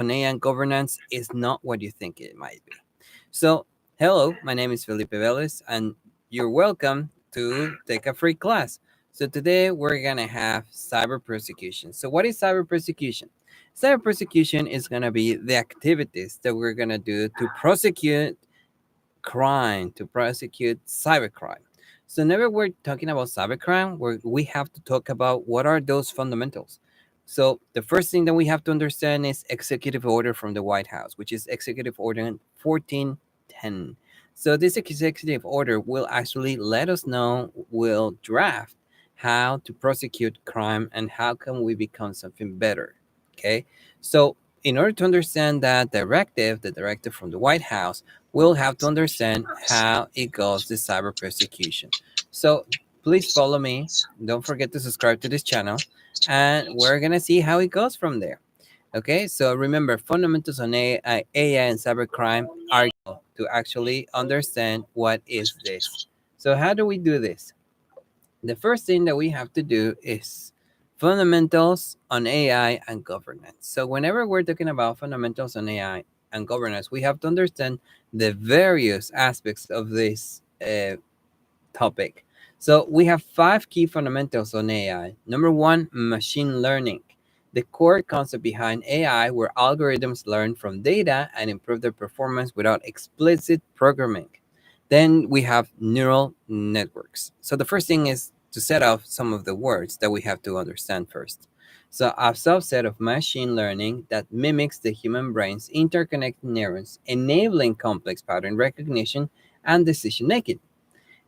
on AI and governance is not what you think it might be. So, hello, my name is Felipe Velez, and you're welcome to take a free class. So, today we're going to have cyber persecution. So, what is cyber persecution? Cyber persecution is going to be the activities that we're going to do to prosecute crime, to prosecute cybercrime. So, whenever we're talking about cybercrime, we have to talk about what are those fundamentals. So, the first thing that we have to understand is executive order from the White House, which is Executive Order 1410. So, this executive order will actually let us know, will draft how to prosecute crime and how can we become something better. Okay. So, in order to understand that directive, the directive from the White House, we'll have to understand how it goes the cyber persecution. So please follow me. Don't forget to subscribe to this channel, and we're gonna see how it goes from there. Okay, so remember, fundamentals on AI and cybercrime are to actually understand what is this. So how do we do this? The first thing that we have to do is fundamentals on AI and governance. So whenever we're talking about fundamentals on AI and governance, we have to understand the various aspects of this topic. So we have 5 key fundamentals on AI. Number 1, machine learning. The core concept behind AI, where algorithms learn from data and improve their performance without explicit programming. Then we have neural networks. So the first thing is to set off some of the words that we have to understand first. So a subset of machine learning that mimics the human brain's interconnected neurons, enabling complex pattern recognition and decision making.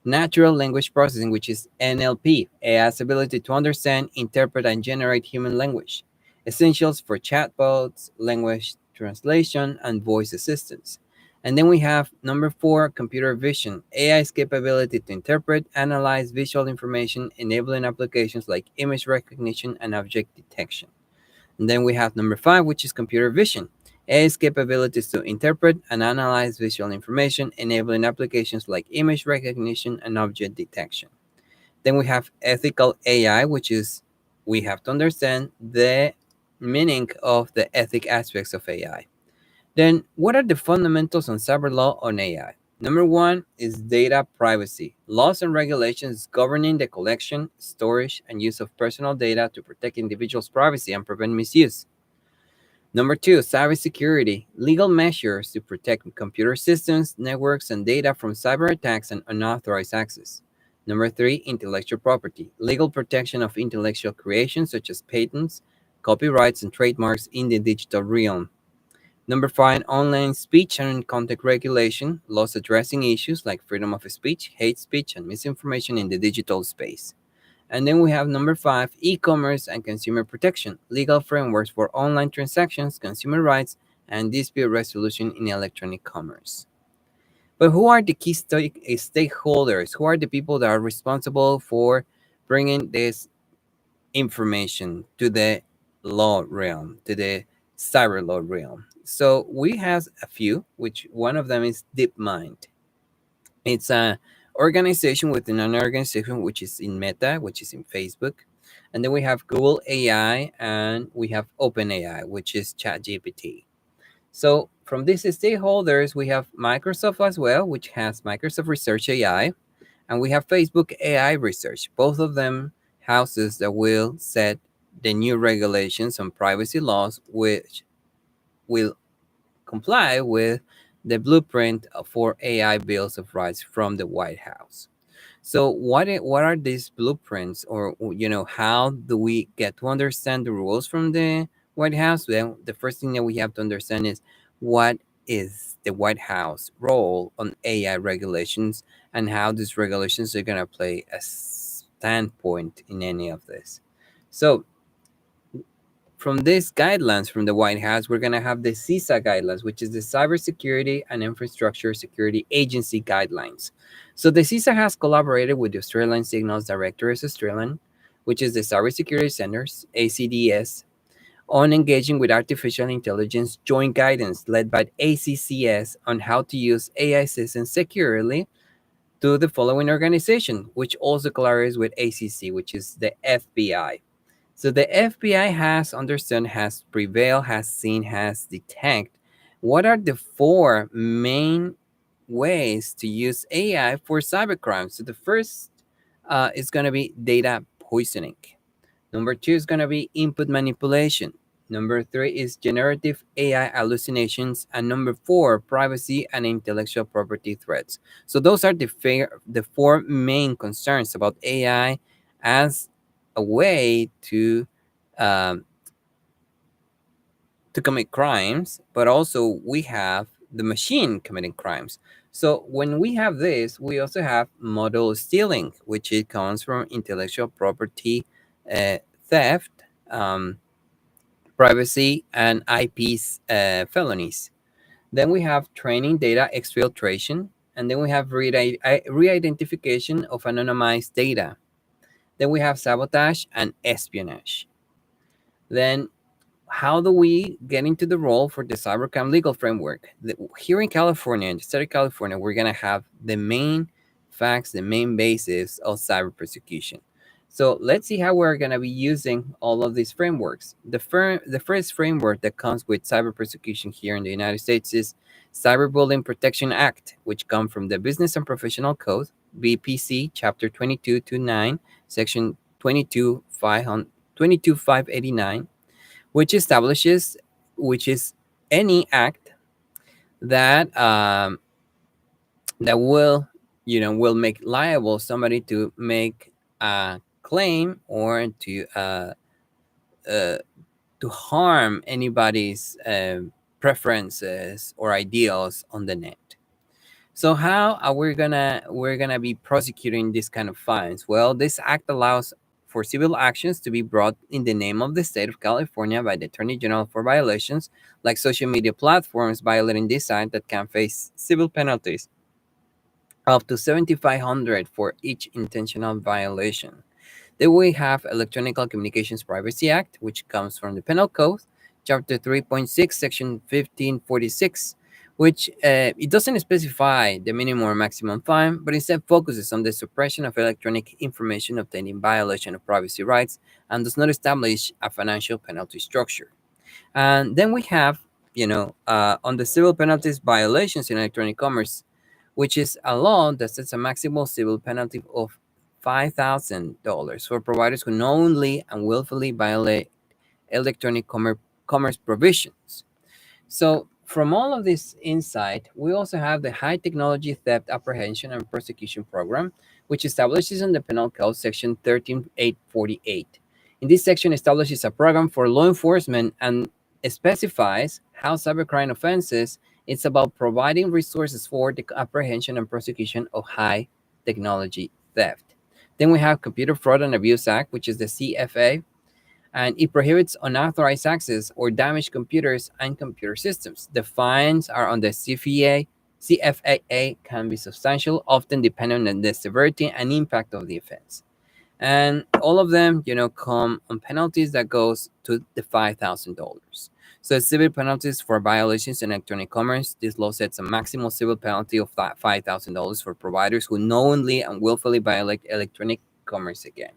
Natural language processing, which is NLP, AI's ability to understand, interpret, and generate human language. Essentials for chatbots, language translation, and voice assistance. And then we have number 4, computer vision, AI's capability to interpret, analyze visual information, enabling applications like image recognition and object detection. And then we have number 5, which is computer vision, AI's capabilities to interpret and analyze visual information, enabling applications like image recognition and object detection. Then we have ethical AI, which is we have to understand the meaning of the ethic aspects of AI. Then, what are the fundamentals on cyber law on AI? Number 1 is data privacy, laws and regulations governing the collection, storage, and use of personal data to protect individuals' privacy and prevent misuse. Number 2, cybersecurity, legal measures to protect computer systems, networks, and data from cyber attacks and unauthorized access. Number 3, intellectual property, legal protection of intellectual creations such as patents, copyrights, and trademarks in the digital realm. Number 5, online speech and content regulation, laws addressing issues like freedom of speech, hate speech, and misinformation in the digital space. And then we have number 5, e-commerce and consumer protection, legal frameworks for online transactions, consumer rights, and dispute resolution in electronic commerce. But who are the key stakeholders? Who are the people that are responsible for bringing this information to the law realm, to the cyber law realm? So we have a few, which one of them is DeepMind. It's a organization within an organization which is in Meta, which is in Facebook. And then we have Google AI and we have OpenAI, which is ChatGPT. So from these stakeholders, we have Microsoft as well, which has Microsoft Research AI, and we have Facebook AI Research. Both of them houses that will set the new regulations on privacy laws, which will comply with the blueprint for AI bills of rights from the White House. So what are these blueprints, or how do we get to understand the rules from the White House? Well, the first thing that we have to understand is what is the White House role on AI regulations and how these regulations are going to play a standpoint in any of this. So from these guidelines from the White House, we're going to have the CISA guidelines, which is the Cybersecurity and Infrastructure Security Agency guidelines. So the CISA has collaborated with the Australian Signals Directorate Australian, which is the Cybersecurity Centers, ACDS, on engaging with artificial intelligence joint guidance led by ACCS on how to use AI systems securely to the following organization, which also collaborates with ACC, which is the FBI. So the FBI has understood, has prevailed, has seen, has detected. What are the four main ways to use AI for cybercrime? So the first is going to be data poisoning. Number two is going to be input manipulation. Number three is generative AI hallucinations. And number four, privacy and intellectual property threats. So those are the four main concerns about AI as a way um, to commit crimes, but also we have the machine committing crimes. So when we have this, we also have model stealing, which it comes from intellectual property uh, theft, um, privacy, and IP felonies. Then we have training data exfiltration, and then we have re-identification of anonymized data. Then we have sabotage and espionage. Then how do we get into the role for the cybercrime legal framework? Here in California, in the state of California, we're going to have the main facts, the main basis of cyber persecution. So let's see how we're going to be using all of these frameworks. The first framework that comes with cyber persecution here in the United States is Cyberbullying Protection Act, which comes from the Business and Professional Code, BPC, Chapter 2229, Section 22589, which establishes, which is any act that that will, will make liable somebody to make a claim or uh, to harm anybody's preferences or ideals on the net. So how are we're gonna be prosecuting this kind of fines? Well, this act allows for civil actions to be brought in the name of the state of California by the Attorney General for violations like social media platforms violating this act that can face civil penalties up to 7,500 for each intentional violation. Then we have Electronic Communications Privacy Act, which comes from the Penal Code, Chapter 3.6, Section 1546, which it doesn't specify the minimum or maximum fine, but instead focuses on the suppression of electronic information obtained in violation of privacy rights and does not establish a financial penalty structure. And then we have, on the civil penalties violations in electronic commerce, which is a law that sets a maximum civil penalty of $5,000 for providers who knowingly and willfully violate electronic commerce provisions. So, from all of this insight, we also have the High Technology Theft Apprehension and Prosecution Program, which establishes in the Penal Code Section 13848. In this section, establishes a program for law enforcement and specifies how cybercrime offenses it's about providing resources for the apprehension and prosecution of high technology theft. Then we have Computer Fraud and Abuse Act, which is the CFA, and it prohibits unauthorized access or damaged computers and computer systems. The fines are on the CFAA can be substantial, often depending on the severity and impact of the offense. And all of them, come on penalties that goes to the $5,000. So civil penalties for violations in electronic commerce. This law sets a maximum civil penalty of $5,000 for providers who knowingly and willfully violate electronic commerce again.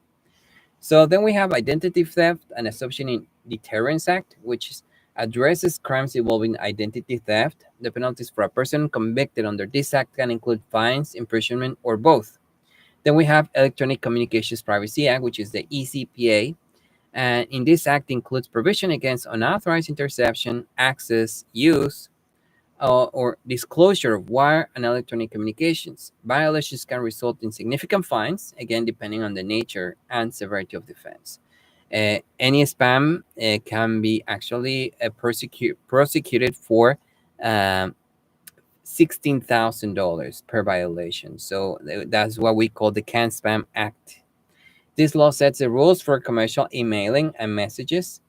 So then we have Identity Theft and Assumption in Deterrence Act, which addresses crimes involving identity theft. The penalties for a person convicted under this act can include fines, imprisonment, or both. Then we have Electronic Communications Privacy Act, which is the ECPA. And in this act includes provision against unauthorized interception, access, use, or disclosure of wire and electronic communications. Violations can result in significant fines, again, depending on the nature and severity of the offense. Any spam can be actually prosecuted for $16,000 per violation. So that's what we call the Can Spam Act. This law sets the rules for commercial emailing and messages,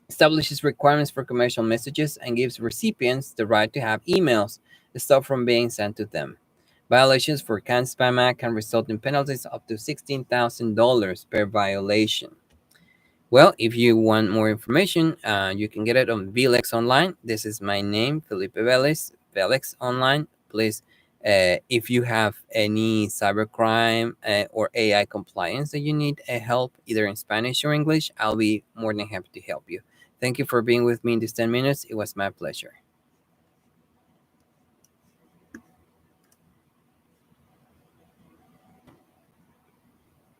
establishes requirements for commercial messages, and gives recipients the right to have emails stopped from being sent to them. Violations for Can Spam Act can result in penalties up to $16,000 per violation. Well, if you want more information, you can get it on VLEX Online. This is my name, Felipe Vélez, VLEX Online. Please If you have any cybercrime or AI compliance that you need help, either in Spanish or English, I'll be more than happy to help you. Thank you for being with me in these 10 minutes. It was my pleasure.